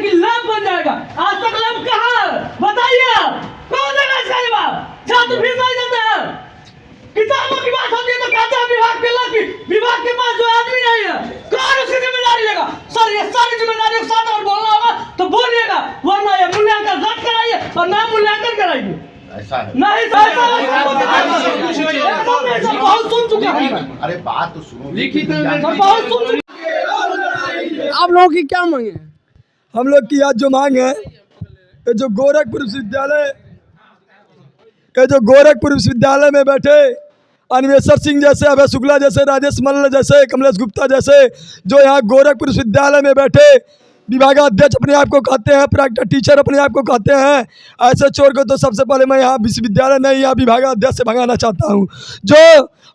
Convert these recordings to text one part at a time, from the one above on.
कि लैब बन जाएगा। आज तक लैब कहाँ है बताइए आप, कौन देगा इसका जवाब? छात्र फीस नहीं देते हैं। किताबों की बात होती है तो कहते हैं विभाग के पास जो आदमी नहीं है, कौन उसकी जिम्मेदारी लेगा? सर ये सारी जिम्मेदारी एक साथ अगर बोलना होगा तो बोलिएगा, वरना ये मूल्यांकन रद्द कराइए और ना मूल्यांकन कराइए। ऐसा है नहीं बहुत सुन चुका है। अरे बात तो सुनो, लिखित में बहुत सुन चुका। आप लोगों की क्या मांगे हैं? हम लोग की आज जो मांग है, ये जो गोरखपुर विश्वविद्यालय में बैठे अन्वेषर सिंह जैसे, अभय शुक्ला जैसे, राजेश मल्ल जैसे, कमलेश गुप्ता जैसे, जो यहाँ गोरखपुर विश्वविद्यालय में बैठे विभागाध्यक्ष अपने आप को कहते हैं, प्रैक्टिकल टीचर अपने आप को कहते हैं, ऐसे चोर को तो सबसे पहले मैं यहाँ विश्वविद्यालय नहीं, यहाँ विभागाध्यक्ष से भगाना चाहता हूँ। जो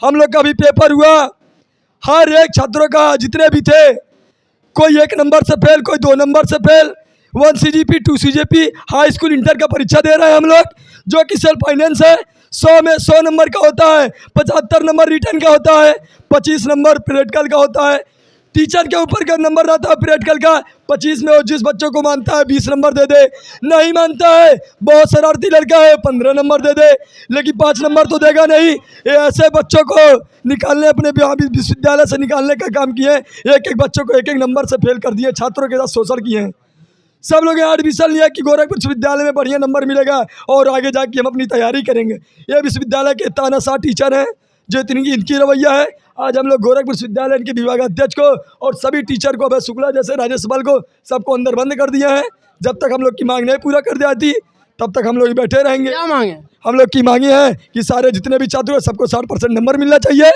हम लोग का भी पेपर हुआ, हर एक छात्रों का जितने भी थे, कोई 1 नंबर से फेल, कोई 2 नंबर से fail, 1 CGP 2 CGP, high school inter का परीक्षा दे रहे हैं हम लोग, जो कि सेल्फ फाइनेंस है। 100 में 100 नंबर का होता है, 75 नंबर रिटर्न का होता है, 25 नंबर प्रैक्टिकल का होता है। टीचर के ऊपर का नंबर रहता है प्रैक्टिकल का, 25 में वो जिस बच्चों को मानता है 20 नंबर दे दे, नहीं मानता है बहुत शरारती लड़का है 15 नंबर दे दे, लेकिन 5 नंबर तो देगा नहीं। ये ऐसे बच्चों को निकालने, अपने विश्वविद्यालय से निकालने का काम किए, एक एक बच्चों को 1-1 नंबर से फेल कर दिए, छात्रों के साथ शोषण किए हैं। सब लोग यहाँ एडमिशन लिया कि गोरखपुर विश्वविद्यालय में बढ़िया नंबर मिलेगा और आगे जाके हम अपनी तैयारी करेंगे। ये विश्वविद्यालय के तानाशाह टीचर हैं, जो इनकी रवैया है। आज हम लोग गोरखपुर विश्वविद्यालय के विभागाध्यक्ष को और सभी टीचर को, अभय शुक्ला जैसे, राजेश मल्ल को, सबको अंदर बंद कर दिया है। जब तक हम लोग की मांग नहीं पूरा कर जाती तब तक हम लोग बैठे रहेंगे। क्या मांगे? हम लोग की मांगी है कि सारे जितने भी छात्र हैं सबको 60% नंबर मिलना चाहिए,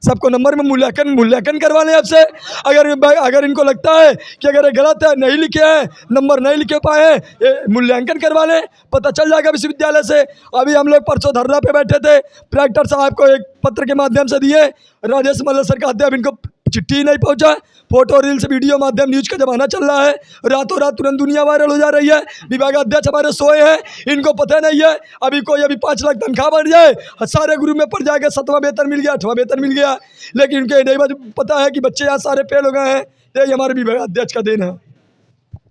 सबको नंबर में मूल्यांकन करवा लें आपसे। अगर इनको लगता है कि अगर ये गलत है, नहीं लिखे हैं, नंबर नहीं लिखे पाए हैं, मूल्यांकन करवा लें, पता चल जाएगा विश्वविद्यालय से। अभी हम लोग परसों धरना पे बैठे थे, प्रैक्टर साहब को एक पत्र के माध्यम से दिए, राजेश मल्ल सर कहते हैं अब इनको चिट्ठी नहीं पहुंचा। फोटो रील्स वीडियो माध्यम न्यूज का जमाना चल रहा है, रातों रात तुरंत दुनिया वायरल हो जा रही है। विभागाध्यक्ष हमारे सोए हैं, इनको पता नहीं है। अभी 5 लाख तनख्वाह बढ़ जाए, सारे ग्रुप में पड़ जाएगा, 7वां वेतन मिल गया, 8वां वेतन मिल गया, लेकिन इनके नहीं पता है कि बच्चे यहाँ सारे फेल हो गए हैं। ये हमारे विभागाध्यक्ष का देन है।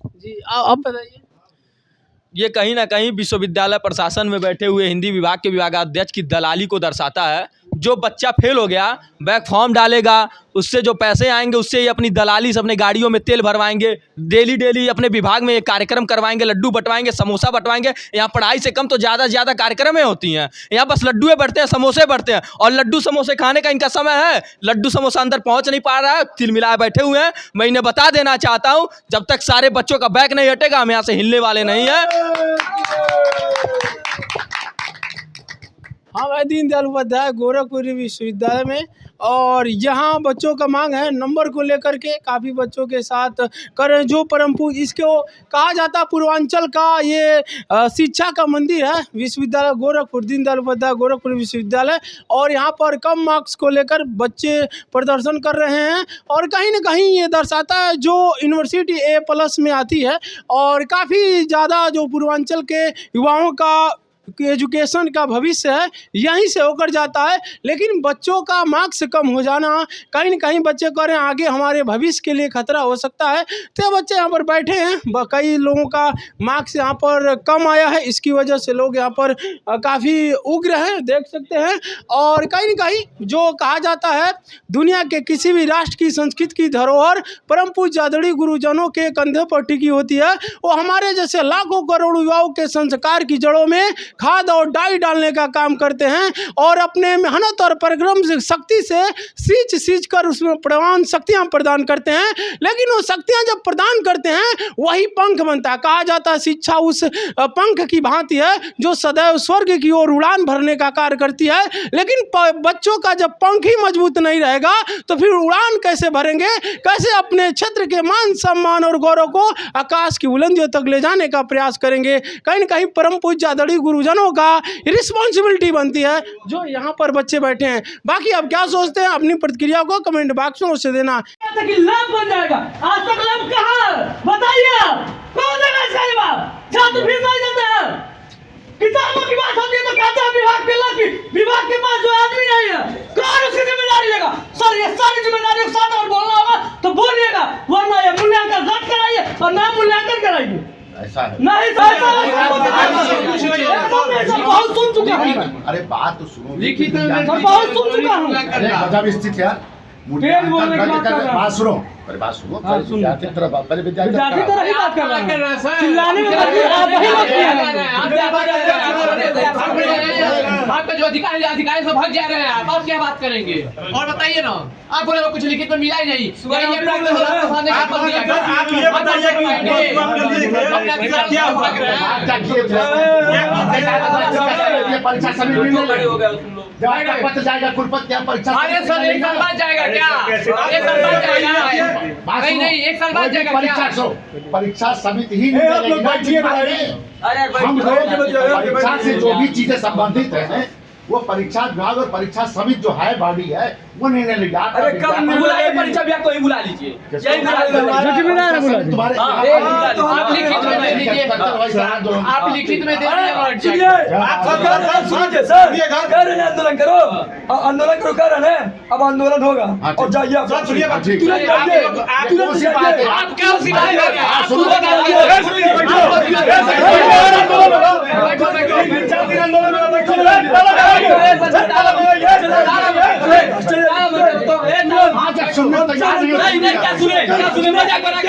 जी आप बताइए। ये कहीं ना कहीं विश्वविद्यालय प्रशासन में बैठे हुए हिंदी विभाग के विभागाध्यक्ष की दलाली को दर्शाता है। जो बच्चा फेल हो गया, बैक फॉर्म डालेगा, उससे जो पैसे आएंगे उससे ही अपनी दलाली से अपने गाड़ियों में तेल भरवाएंगे, डेली अपने विभाग में एक कार्यक्रम करवाएंगे, लड्डू बंटवाएंगे, समोसा बंटवाएंगे। यहाँ पढ़ाई से कम तो ज़्यादा से ज़्यादा कार्यक्रमें होती हैं, यहाँ बस लड्डुएँ बढ़ते हैं, समोसे बढ़ते हैं, और लड्डू समोसे खाने का इनका समय है। लड्डू समोसा अंदर पहुँच नहीं पा रहा है, तिलमिलाए बैठे हुए हैं। मैं इन्हें बता देना चाहता हूँ, जब तक सारे बच्चों का बैक नहीं हटेगा हम यहाँ से हिलने वाले नहीं हैं। हाँ भाई, दीनदयाल उपाध्याय गोरखपुर विश्वविद्यालय में, और यहाँ बच्चों का मांग है नंबर को लेकर के, काफ़ी बच्चों के साथ करें जो परम पूज, इसको कहा जाता है पूर्वांचल का ये शिक्षा का मंदिर है विश्वविद्यालय गोरखपुर, दीनदयाल उपाध्याय गोरखपुर विश्वविद्यालय। और यहाँ पर कम मार्क्स को लेकर बच्चे प्रदर्शन कर रहे हैं, और कहीं ना कहीं ये दर्शाता है जो यूनिवर्सिटी A+ में आती है, और काफ़ी ज़्यादा जो पूर्वांचल के युवाओं का एजुकेशन का भविष्य है यहीं से होकर जाता है। लेकिन बच्चों का मार्क्स कम हो जाना, कहीं न कहीं बच्चे कह रहे हैं आगे हमारे भविष्य के लिए खतरा हो सकता है। तो बच्चे यहाँ पर बैठे हैं, कई लोगों का मार्क्स यहाँ पर कम आया है, इसकी वजह से लोग यहाँ पर काफ़ी उग्र हैं, देख सकते हैं। और कहीं न कहीं जो कहा जाता है दुनिया के किसी भी राष्ट्र की संस्कृति की धरोहर परम पूज्य आदरणीय गुरुजनों के कंधे पर टिकी होती है, वो हमारे जैसे लाखों करोड़ों युवाओं के संस्कार की जड़ों में खाद और डाई डालने का काम करते हैं, और अपने मेहनत और परिश्रम से शक्ति से सींच कर उसमें प्रवान शक्तियां प्रदान करते हैं। लेकिन वो शक्तियां जब प्रदान करते हैं वही पंख बनता है। कहा जाता है शिक्षा उस पंख की भांति है जो सदैव स्वर्ग की ओर उड़ान भरने का कार्य करती है। लेकिन बच्चों का जब पंख ही मजबूत नहीं रहेगा तो फिर उड़ान कैसे भरेंगे, कैसे अपने क्षेत्र के मान सम्मान और गौरव को आकाश की बुलंदियों तक ले जाने का प्रयास करेंगे। कहीं न कहीं परम पूज्य आदरणीय गुरुजनों का रिस्पॉन्सिबिलिटी बनती है जो यहाँ पर बच्चे बैठे हैं। बाकी आप क्या सोचते हैं अपनी प्रतिक्रिया को कमेंट बॉक्स में उससे देना। कि लैब बन जाएगा। आज तक लैब कहाँ है बताइए आप, कौन देगा इसका जवाब? छात्र फीस नहीं देते हैं। किताबों की बात होती है तो कहते हैं विभाग के विभाग के पास जो आदमी नहीं है, कौन उसकी जिम्मेदारी लेगा? सर ये सारी जिम्मेदारी के साथ अगर बोलना होगा तो बोलिएगा, वरना ये मूल्यांकन रद्द कराइए और ना मूल्यांकन कराइए। ऐसा है। नहीं बहुत सुन चुका हूँ, अरे बात तो सुनो। लिखित में बहुत सुन चुका हूँ। अरे गजब स्थिति है। तेज बोलने की बात कर रहा हूँ। बात सुनो, पहले बात सुनो। पहले विद्यार्थी की तरफ पहले विद्यार्थी की विद्यार्थी तरफ। तरह ही बात कर रहा कर रहे हैं हूँ। सर। चिल्लाने में बात कर आप वही बात किए हैं। आपका जो अधिकारी से भाग जा रहे हैं आप, और क्या बात करेंगे? और बताइए ना, आप बोले कुछ लिखित में मिला ही नहीं। ये प्रैक्टिस वाला प्रधान ने क्या कर दिया? आप ये बताइए कि क्या हुआ? क्या किए थे? ये परीक्षा समिति में जाएगा, पत्र जाएगा कुलपति क्या परीक्षा? अरे सर, एक साल बाद जाएगा क्या? एक साल बाद जाएगा? नहीं नहीं, एक साल बाद जाएगा परीक्षा क्या? परीक्षा समिति ही हम लोग परीक्षा से जो भी चीजें संबंधित है वो परीक्षा विभाग और परीक्षा समिति जो है बॉडी है वो निर्णय लेगा। अरे कब बुलाइए परीक्षा विभाग को ही बुला लीजिए, यही तुम्हारे आप लिखित में दे दीजिए, आप लिखित में दे दीजिए। आंदोलन करो, आंदोलन करो, कर रहे हैं। अब आंदोलन होगा और जाइए आप तुरंत जाइए, तुरंत जाइए। आप क्या सिखाए जा रहे हैं? आप नहीं क्या सुने मजाक बना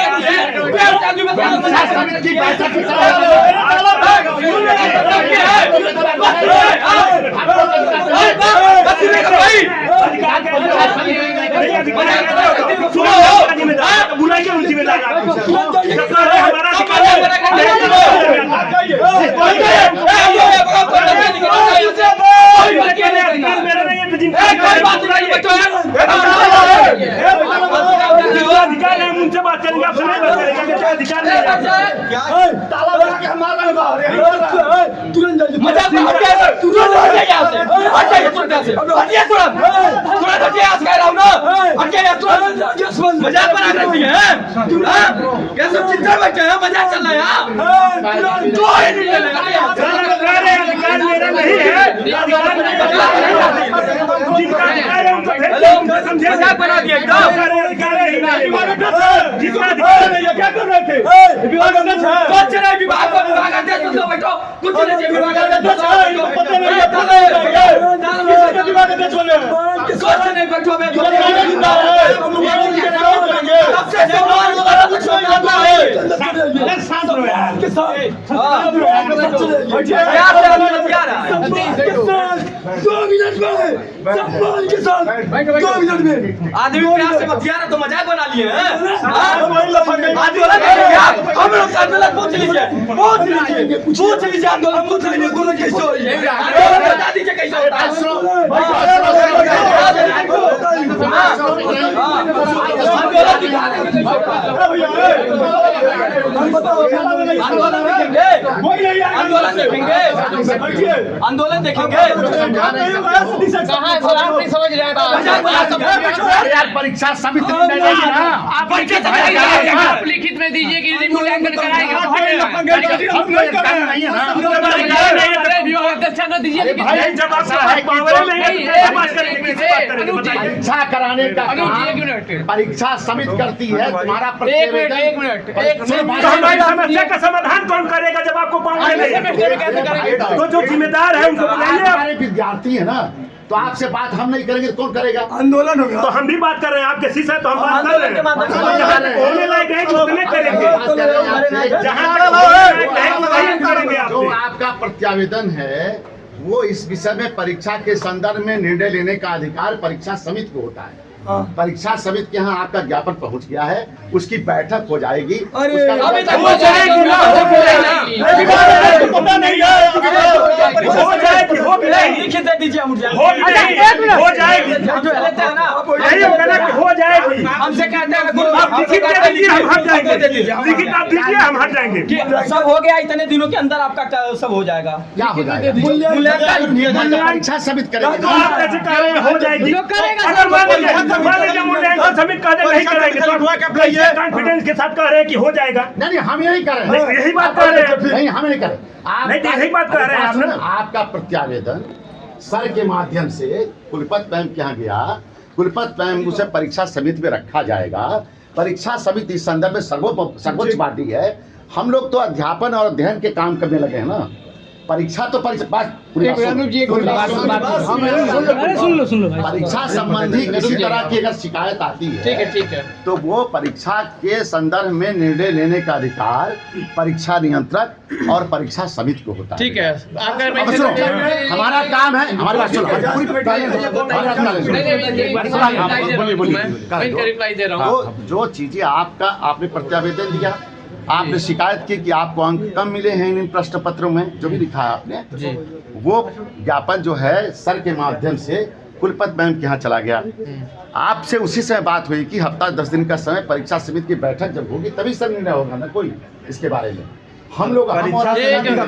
बुलाइए उन जिम्मेदार अधिकार है, उनसे बात करेंगे। आप सुनिए, बात करेंगे क्या अधिकार नहीं ताला लगा के हमारा तुरंत जाइए, मजाक में हट जाइए, तुरंत हट जाइए यहाँ से, हट जाइए तुरंत यहाँ से, हटिए तुरंत, तुरंत हटिए यहाँ से कह रहा हूँ ना, हटिए यहाँ तुरंत। मजाक बना रही है, क्या सब चिंता बैठे हैं? मजाक चल रहा है यहाँ, दो ही नहीं चलेगा यहाँ से। अधिकार मेरा नहीं है, मजाक बना दिया एकदम। जिसका अधिकार नहीं है क्या कर रहे थे? विभाग अध्यक्ष है, कुछ नहीं, विभाग अध्यक्ष तो बैठो, कुछ नहीं, विभाग अध्यक्ष विभाग अध्यक्ष बोले कुछ नहीं, बैठो मैं शांत रहो यार। आदमी प्यार से मत तो मजाक बना लिए हैं। आंदोलन हम लोग आंदोलन पूछ लीजिए आंदोलन पूछ लीजिए कैसे हो रही है, आंदोलन बता दीजिए कैसे होता आंदोलन देखेंगे। समझ रहे यार परीक्षा समिति आप लिखित में दीजिए कि मूल्यांकन कराएगा। परीक्षा कराने का काम परीक्षा समिति करती है। तुम्हारा एक मिनट समस्या का समाधान कौन करेगा जब आपको पाऊंगे नहीं? तो जो जिम्मेदार है उनको बुलाइए। हमारे विद्यार्थी है ना, तो आपसे बात हम नहीं करेंगे तो कौन करेगा? आंदोलन होगा तो हम भी बात कर रहे हैं, आपके शीशा तो हम बात कर रहे हैं। होने लायक है कि उतने करेंगे, जहाँ करेंगे जो आप। आपका प्रत्यावेदन है वो इस विषय में परीक्षा के संदर्भ में निर्णय लेने का अधिकार परीक्षा समिति को होता है। परीक्षा समिति के यहाँ आपका ज्ञापन पहुँच गया है, उसकी बैठक हो जाएगी। अभी तक हो जाएगी ना, पता नहीं है, हो जाएगी, हो जाएगी, लिखित दे दीजिए हो जाएगी, यही होगा ना कि हो जाएगी। हमसे कहते हैं आप लिखित दे दीजिए, हम हट जाएंगे। लिखित आप दीजिए, हम हट जाएंगे। सब हो गया, इतने दिनों के अंदर आपका सब हो जाएगा। क्या हो जाएगा? परीक्षा समिति तो करेगी। आप कैसे कह रहे हैं हो जाएगी? अगर मान लीजिए मूल्यांकन समिति कहते नहीं करेंगे तो कॉन्फिडेंस के साथ कह रहे हैं कि हो जाएगा। नहीं हम यही कर रहे हैं, यही बात कर रहे हैं। नहीं हम नहीं कर रहे। नहीं तो यही बात कर रहे हैं आप ना। आपका प्रत्यावेदन सर के माध्यम से कुलपति मैम के यहाँ गया, कुलपति मैम उसे परीक्षा समिति में रखा जाएगा। परीक्षा समिति इस संदर्भ में सर्वोच्च बॉडी है। हम लोग तो अध्यापन और अध्ययन के काम करने लगे हैं ना। परीक्षा तो परीक्षा परीक्षा संबंधी किसी तरह की अगर शिकायत आती है, ठीक है। तो वो परीक्षा के संदर्भ में निर्णय लेने का अधिकार परीक्षा नियंत्रक और परीक्षा समिति को होता है। ठीक है, अब सुनो, हमारा काम है, हमारी बात सुनो, रिप्लाई दे रहा हूँ। तो जो चीजें आपने प्रत्यावेदन दिया, आपने शिकायत की कि आपको अंक कम मिले हैं इन प्रश्न पत्रों में, जो भी लिखा है आपने, वो ज्ञापन जो है सर के माध्यम से कुलपति मैम के यहाँ चला गया। आपसे उसी समय बात हुई कि हफ्ता 10 दिन का समय परीक्षा समिति की बैठक जब होगी तभी सर निर्णय होगा ना कोई इसके बारे में। हम लोग नहीं बात नहीं होती, एक मिनट,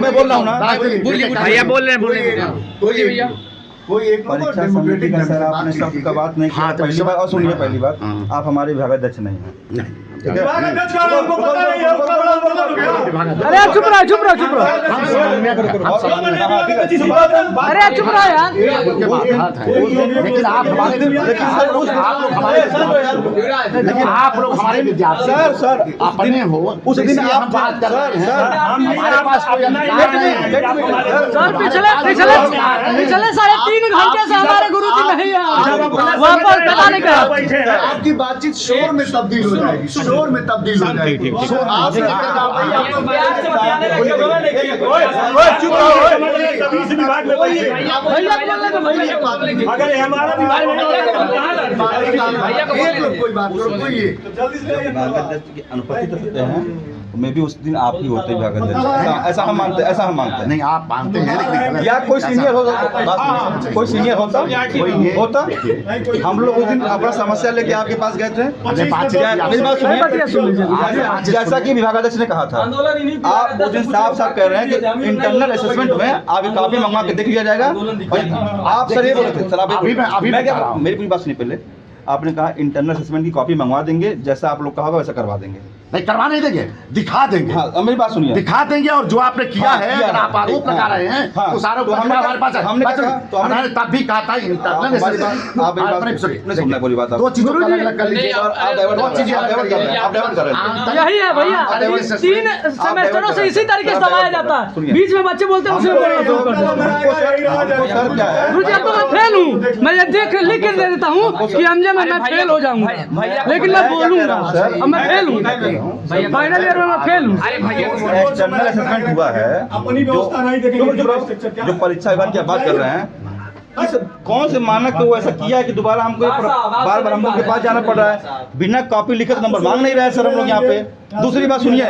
मैं बोल रहा हूँ ना, भैया बोल रहे हैं, बोलिए भैया। कोई एक परीक्षा समिति का सर आपने सब का बात नहीं किया। पहली बार, और सुनिए पहली बात, आप हमारे विभागाध्यक्ष नहीं हैं, ठीक है? अरे चुप रहो चुप रहो चुप रहो, अरे चुप रहो यार। लेकिन आप लोग हमारे विद्यार्थी सर अपने हो, उस दिन आप बात कर रहे हैं, हमारे पास कोई अधिकार नहीं है। सर पिछले 3.5 घंटे से हमारे गुरु जी नहीं है, वापस पता नहीं क्या। आपकी बातचीत शोर में तब्दील हो जाएगी, शोर में तब्दील हो जाएगी। विभाग में अगर हमारा विभागाध्यक्ष की अनुपस्थित होते हैं, तो मैं भी उस दिन आप ही होते विभागाध्यक्ष, ऐसा हम मानते हैं। नहीं, आप मानते हैं लेकिन या कोई सीनियर होता, कोई सीनियर होता, हम लोग उस दिन अपना समस्या लेके आपके पास गए थे। मेरी बात सुनिए, जैसा कि विभागाध्यक्ष ने कहा था, आप उस दिन साफ कह रहे हैं कि इंटरनल असेसमेंट में आप कॉपी मंगवा के देख लिया जाएगा। और आप सर ये बोले थे, सर अभी मैं क्या, मेरी पूरी बात सुनिए पहले। आपने कहा इंटरनल असेसमेंट की कॉपी मंगवा देंगे, जैसा आप लोग कहा वैसा करवा देंगे। नहीं, करवा नहीं देंगे, दिखा देंगे। हाँ, मेरी बात सुनिए, दिखा देंगे। और जो आपने किया है, अगर आप आरोप लगा रहे हैं, उस आरोप तो हमारे पास है। हमने तब भी कहा था इंटरनल पूरी बात, दो चीजों को अलग कर लीजिए। आप डाइवर्ट कर रहे हैं। यही है भैया, 3 सेमेस्टरों से इसी तरीके से दबाया जाता है। बीच में बच्चे बोलते हैं उसे सर क्या है, गुरुजी अब तो मैं फेल हूँ, मैं ये लिख के दे देता हूँ कि एमजे में मैं फेल हो जाऊंगा, लेकिन मैं बोलूंगा अब मैं फेल हूँ, फाइनल ईयर में मैं फेल हूँ। एक्सटर्नल असेसमेंट हुआ है, जो परीक्षा विभाग की बात कर रहे हैं, कौन से मानक पे वो ऐसा किया है कि दोबारा हमको बार बार हम लोग के पास जाना पड़ रहा है, बिना कॉपी लिखे तो नंबर मांग नहीं रहे हैं सर हम लोग यहाँ पे। दूसरी बात सुनिए,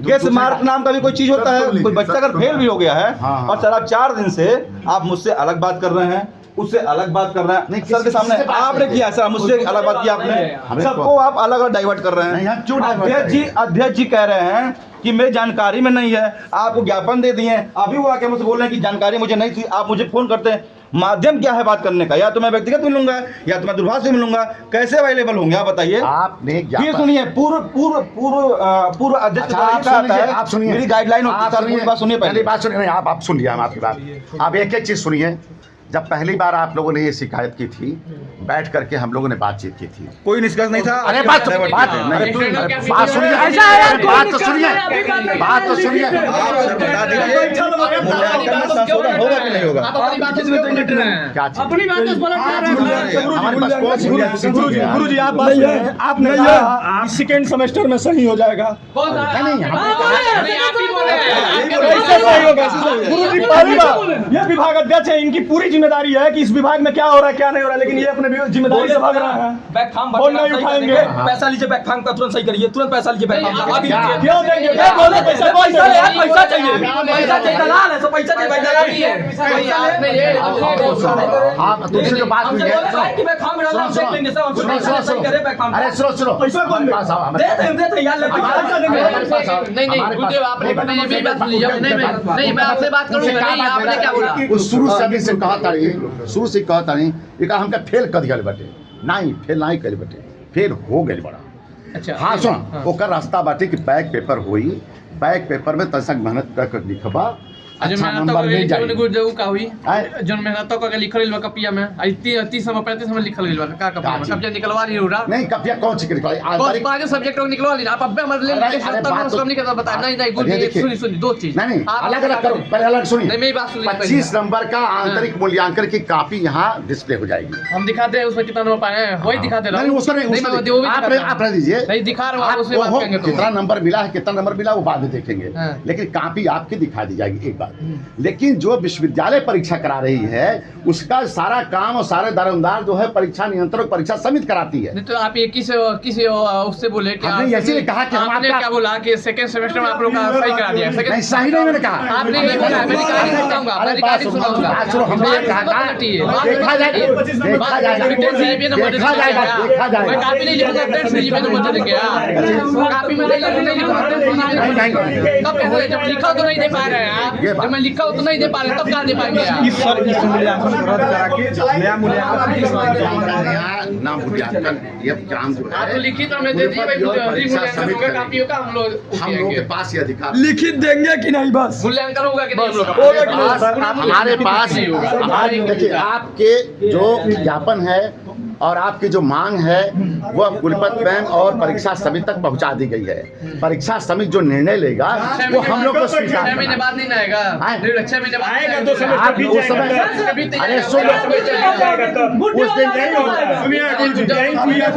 गेस मार्क नाम का भी कोई चीज होता है, कोई बच्चा अगर फेल भी हो गया है और सर आप 4 दिन से आप मुझसे अलग बात कर रहे हैं, उससे अलग बात कर रहे हैं, नहीं सर के सामने आपने किया, सर मुझसे अलग बात किया आपने, सबको आप अलग अलग डाइवर्ट कर रहे हैं। अध्यक्ष जी कह रहे हैं कि मेरी जानकारी में नहीं है, आपको ज्ञापन दे दिए, अभी वो आके मुझसे बोल रहे हैं कि जानकारी मुझे नहीं थी, आप मुझे फोन करते हैं। माध्यम क्या है बात करने का, या तो मैं व्यक्तिगत मिलूंगा या तो मैं दूरभाष से मिलूंगा, कैसे अवेलेबल होंगे आप बताइए। आपने फिर सुनिए, पूर्व अध्यक्ष आप सुनिए, मेरी गाइडलाइन होती है, बात सुनिए, पहली बात सुनिए, आप सुनिए, हम आपकी बात, आप एक चीज सुनिए। जब पहली बार आप लोगों ने ये शिकायत की थी, बैठ करके हम लोगों ने बातचीत की थी, कोई निष्कर्ष नहीं था। अरे बात सुनिए, बात तो सुनिए, आप बता दीजिए मूल्यांकन में संशोधन होगा कि नहीं होगा। क्या अपनी बात हमारे पास गुरुजी आप आपने कहा सेकेंड सेमेस्टर में सही हो जाएगा। गुरुजी पहली बार ये विभाग अध्यक्ष है, इनकी पूरी जिम्मेदारी है कि इस विभाग में क्या हो रहा है क्या नहीं हो रहा है, लेकिन ये अपने जिम्मेदारी से भाग रहा है। बैक फार्म फोन नहीं उठाएंगे, पैसा लीजिए, बैक फार्म का तुरंत सही करिए, तुरंत पैसा लीजिए, बैक फार्म अभी क्यों देंगे? पैसा चाहिए, दलाल है, पैसा चाहिए भाई, दलाली है। आप तुमसे जो बात हुई है, अरे सुनो, पैसा कौन देगा? मैं आपसे बात करूंगा नहीं, आपने क्या बोला? शुरू से अभी से कहा था, शुरू से कहा था नहीं, हमका फेल कर दिया बटे, नहीं फेल नहीं कर बटे, फेल हो गए बड़ा। अच्छा। हाँ सुन ओकर रास्ता बाटे कि बैक पेपर होई, बैक पेपर में तसक मेहनत कर लिखबा जो अच्छा मेहनत नंबर मिल जाए। जो का हुई आय? जो मेहनत का लिखल गइल बा कपिया में 30 समय 35 समय लिखल गइल बा का कपिया में का कपिया निकलवा ली रहा नहीं कपिया कौन सी निकाली आज कौन तारीख पांच सब्जेक्ट निकलवा ली आप अब हमारे अरे, अरे, बात तो- नहीं कहता बता नहीं गुड अरे, देखिए। सुनी दो चीज नहीं आप अलग अलग करो पहले अलग सुनिए नहीं मेरी बात सुनिए 25 नंबर का आंतरिक मूल्यांकन की कॉपी यहाँ डिस्प्ले हो जाएगी। हम दिखाते हैं उसमें कितना नंबर पाए हैं वही दिखाते रहो नहीं उसका नहीं मैं उसका वो भी आप दिखाता हूं। आप रह दीजिए नहीं दिखा रहा हूं आप उसमें बात वो करेंगे तो कितना नंबर मिला है कितना नंबर मिला वो बाद में देखेंगे हाँ। लेकिन कॉपी आपकी दिखा दी जाएगी एक बात। लेकिन जो विश्वविद्यालय परीक्षा करा रही है उसका सारा काम और सारे दारोमदार जो है परीक्षा नियंत्रक परीक्षा समिति कराती है। नहीं तो आप ये किसी उससे बोले कि हमने ऐसे ही कहा कि हम आपने आपका- क्या बोला कि सेकंड सेमेस्टर में आप लोग का सही करा दिया नहीं सही नहीं मैंने कहा आपने नहीं बोला मैं रिकॉर्डिंग सुनाऊंगा मैं अरे बात रिकॉर्डिंग सुनो सुनाऊंगा बात सुनो हमने ये कहा था देखा जाएगा देखा जाएगा देखा जाएगा देखा मैं जाएगा कॉपी नहीं लिखूंगा टेस्ट नहीं मैंने बता दे क्या कॉपी में नहीं लिखूंगा कब कैसे जब लिखा तो नहीं दे पा रहे हैं आप जब मैं लिखा हो तो नहीं दे पा रहे तब कहां दे पाएंगे आप नया नया मूल्यांकन ये काम जो आप है तो लिखित में दे दिए भाई परीक्षा समिति मूल्यांकन कॉपियों का हम लोग हम लोगों के पास ये अधिकार लिखित देंगे कि नहीं बस मूल्यांकन होगा कि नहीं हम लोग का हमारे पास हमारी देखिए आपके जो ज्ञापन है और आपकी जो मांग है वह कुलपति मैम और परीक्षा समिति तक पहुंचा दी गई है। परीक्षा समिति जो निर्णय लेगा वो हम लोग को 6 स्वीकार महीने बाद नहीं आएगा आए? 6 महीने बाद आएगा तो समय आप बीत उस समय जाएगा अरे सुन उस दिन नहीं होगा सुनिए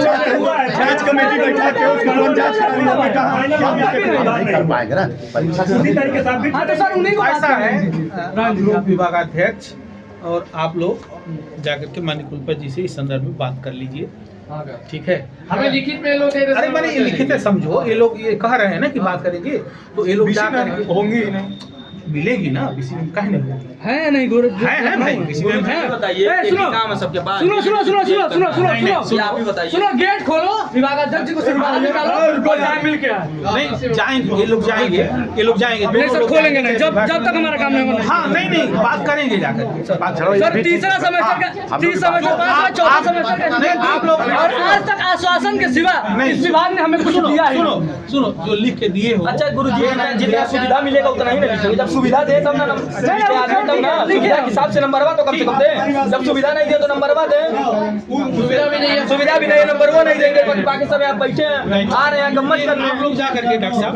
जांच कमेटी बैठा के उसका कौन जांच नहीं कर पाएंगे ना परीक्षा उसी समिति तरीके से आप भी ऐसा है लोक विभागाध्यक्ष और आप लोग जाकर के माननीय कुलपति जी से इस संदर्भ में बात कर लीजिए, ठीक है। हमें लिखित में लोग अरे मैंने ये लिखित है समझो, ये लोग ये कह रहे हैं ना कि बात करेंगे तो ये लोग जा करके होंगी ही नहीं मिलेगी ना किसी में कहीं नहीं होगी। है नहीं गुरु है भाई किसी में है। बताइए ए, एक सुनो। ही काम है सबके पास। सुनो सुनो सुनो सुनो सुनो सुनो ये आप ही बताइए। सुनो गेट खोलो विभागाध्यक्ष जी को सिर्फ बाहर निकालो जाए मिल के आए नहीं जाएंगे ये लोग जाएंगे नहीं सर खोलेंगे नहीं जब तक हमारा काम नहीं होगा हाँ नहीं बात करेंगे जाकर बात सर तीसरा सेमेस्टर का 30 सेमेस्टर पास है चौथा सेमेस्टर का नहीं, आप लोग- और आज तक आश्वासन के सिवा नहीं, इस विभाग ने हमें कुछ दिया है सुनो जो लिख के दिए हो अच्छा गुरुजी जितना सुविधा मिलेगा उतना ही ना लिखेंगे। जब सुविधा दे तब ना तब ना सुविधा के हिसाब से नंबर वन तो कम से कम दे। जब सुविधा नहीं दे तो नंबर वन दे। सुविधा भी नहीं है सुविधा भी नहीं है नंबर वो नहीं देंगे बाकी समय आप बैठे हैं आ रहे हैं गम्मत कर रहे आप लोग जा करके डॉक्टर साहब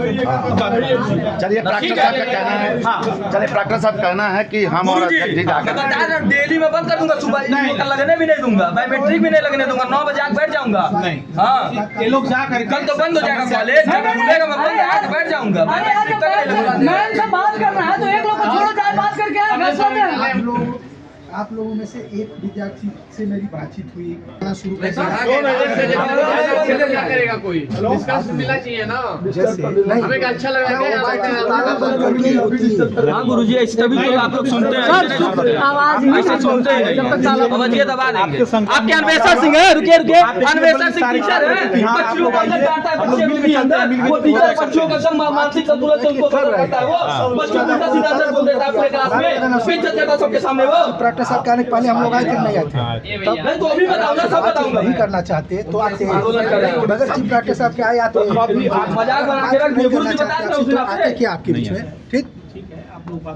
बात करें। चलिए प्राक्टन साहब का कहना है चलिए प्राक्टन साहब कहना है कि हम और अध्यक्ष जी जाकर डेली में बंद कर दूंगा सुबह लगने भी नहीं दूंगा बायोमेट्रिक भी नहीं लगने दूंगा 9 बजे आके बैठ जाऊंगा। नहीं हाँ ये लोग जा करके कल तो बंद हो जाएगा कॉलेज जब खुलेगा मैं बंद आके बैठ जाऊंगा बायोमेट्रिक तक नहीं लगवा देंगे। मैम से बात कर रहा है तो एक लोग को छोड़ो जाए बात करके आए फैसला में आप लोगों में से एक विद्यार्थी से मेरी बातचीत हुई कहना शुरू कर क्या करेगा कोई डिस्कस मिलना चाहिए ना नहीं हमें क्या अच्छा लग रहा है हाँ गुरुजी ऐसे तभी तो आप लोग सुनते हैं ऐसे सुनते हैं नहीं दबा देंगे। आपके अन्वेषण सिंह है रुकिए अन्वेषण सिंह टीचर है बच्चों को अंदर डांटता है बच्चे भी अंदर वो टीचर बच्चों का एकदम मानसिक संतुलन से उनको करता है वो बच्चों को सीधा अंदर बोल देता है अपने क्लास में बेइज्जत करता है सबके सामने वो डॉक्टर साहब कहने के पहले हम लोग आए थे नहीं आए थे मैं तो अभी बताऊंगा सब बात बताऊंगा नहीं करना चाहते तो आते मगर चीफ डॉक्टर साहब के आए आते आप मजाक बना के रख दिए गुरुजी बता रहे हैं उस दिन आते आपसे क्या आपके बीच में ठीक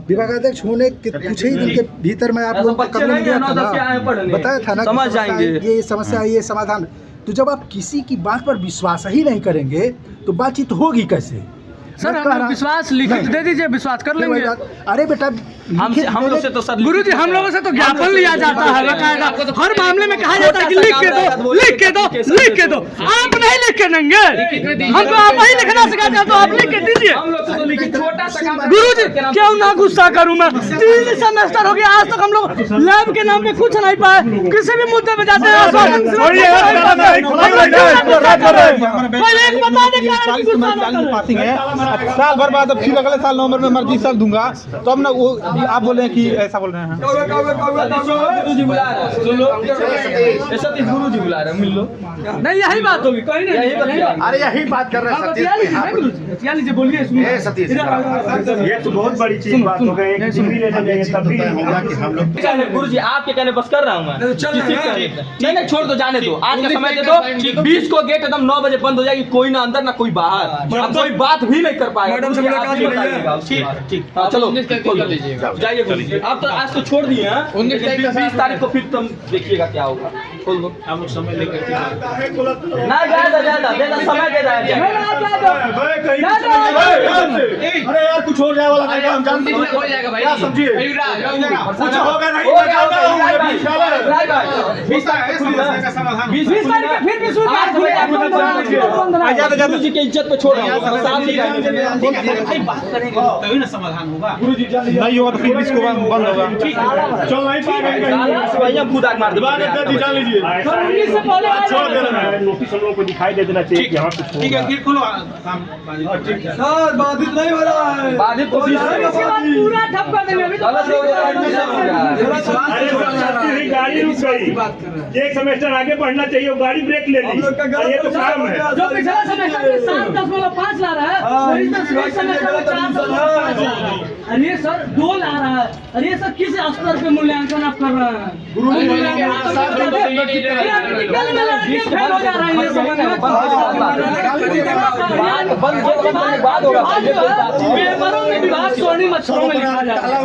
विभागाध्यक्ष होने के कुछ ही दिन के भीतर में आप ऐसा लोगों को बच्चे करने नहीं दिया है, था 9-10 के आए ना पढ़ने। बताया था ना कि समझ समस्या जाएंगे। ये समस्या ये समाधान तो जब आप किसी की बात पर विश्वास ही नहीं करेंगे तो बातचीत होगी कैसे सर हम विश्वास लिखित दे दीजिए विश्वास कर लेंगे अरे बेटा हम लोग से तो सर गुरुजी हम लोगों से तो ज्ञापन लिया जाता है बकायदा हर मामले में कहा जाता है कि लिख के दो आप नहीं लिख के देंगे हमको आप ही लिखना सिखाते हैं तो आप लिख के दीजिए हम लोग तो लिखित छोटा सा काम गुरुजी क्यों ना गुस्सा करूं मैं 3 सेमेस्टर हो गया आज तक हम लोग लैब के नाम पे कुछ नहीं पाए किसी भी मुद्दे पे जाते हैं आश्वासन पहले एक बता दे क्या गुस्सा मत करो साल भर बाद अब फिर अगले साल नवंबर में मर्जी साल दूंगा तो अब ना वो आप बोल रहे हैं कि ऐसा बोल रहे हैं। गुरु जी बुला रहे हैं, सुन लो, सतीश गुरु जी बुला रहे हैं, मिल लो। नहीं यही बात होगी कहीं नहीं यही बतिया। अरे यही बात कर रहे हैं सतीश भाई, हाँ, बतिया लीजिए बोलिए सुनिए। ए सतीश ये तो बहुत बड़ी चीज बात हो गई, एक डिग्री लेने जाएंगे तब भी होगा कि हम लोग गुरु जी आपके कहने बस कर रहा हूँ मैं। किसी का नहीं नहीं छोड़ दो, जाने दो, आज का समय दे दो। 20 को गेट एकदम 9 बजे बंद हो जाएगी, कोई ना अंदर ना कोई बाहर, अब कोई बात भी नहीं कर पाएगा। मैडम से मुलाकात बताइएगा। ठीक ठीक, हाँ चलो जाइए गुरु जी। आप तो आज तो छोड़ दिए हैं, 20 तारीख को फिर तुम देखिएगा क्या होगा। खोल दो, हम लोग समय लेकर ना ज्यादा समय दे रहा अरे यार कुछ हो जाए वाला नहीं, हम जानते हैं हो जाएगा भाई, क्या समझिए कुछ होगा नहीं, 20 तारीख फिर भी सुन गुरु जी की इज्जत पे छोड़ रहा हूँ। तभी ना समाधान होगा। गुरु जी जल्दी नहीं होगा तो फिर भी इसको बंद होगा। चलो नहीं पाएंगे खुद आग मार दो। जान लीजिए छोड़ देना है, नोटिस हम लोग को दिखाई दे देना चाहिए यहाँ कुछ ठीक है, फिर खोलो सर बाधित नहीं हो रहा है। बाधित तो पूरा ठप कर देंगे अभी तो गाड़ी रुक गई, एक सेमेस्टर आगे बढ़ना चाहिए, वो गाड़ी ब्रेक ले ली, ये तो काम है। जो पिछला सेमेस्टर में 7.5 ला रहा है वही तो इस सेमेस्टर में 4.5। अरे सर 2 ला रहा है। अरे सर किस स्तर पे मूल्यांकन आप कर रहे हैं? फेल हो जा रहा है ये सब। पेपरों में विभाग स्वर्णिम अक्षरों में लिखा जाता है।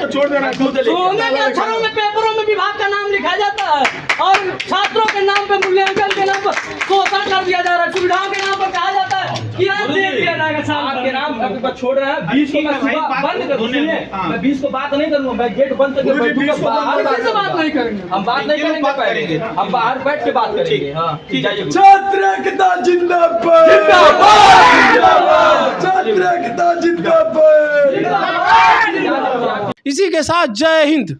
छोड़ देना, सोने के अक्षरों में पेपरों में विभाग का नाम लिखा जाता है और छात्रों के नाम पे मूल्यांकन के नाम पर शोषण कर दिया जा रहा है। सुविधाओं के नाम पर कहा जाता है कि आज दे दिया जाएगा साहब के नाम आपके पास छोड़ रहे हैं। 20 को मैं सुबह बंद कर दूंगा, मैं 20 को बात नहीं करूंगा, मैं गेट बंद करके बैठूंगा, बाहर बात नहीं करेंगे। हम बात नहीं करेंगे पहले, हम बाहर बैठ के बात करेंगे। हाँ ठीक है। छात्र एकता जिंदाबाद, छात्र एकता जिंदाबाद। इसी के साथ जय हिंद।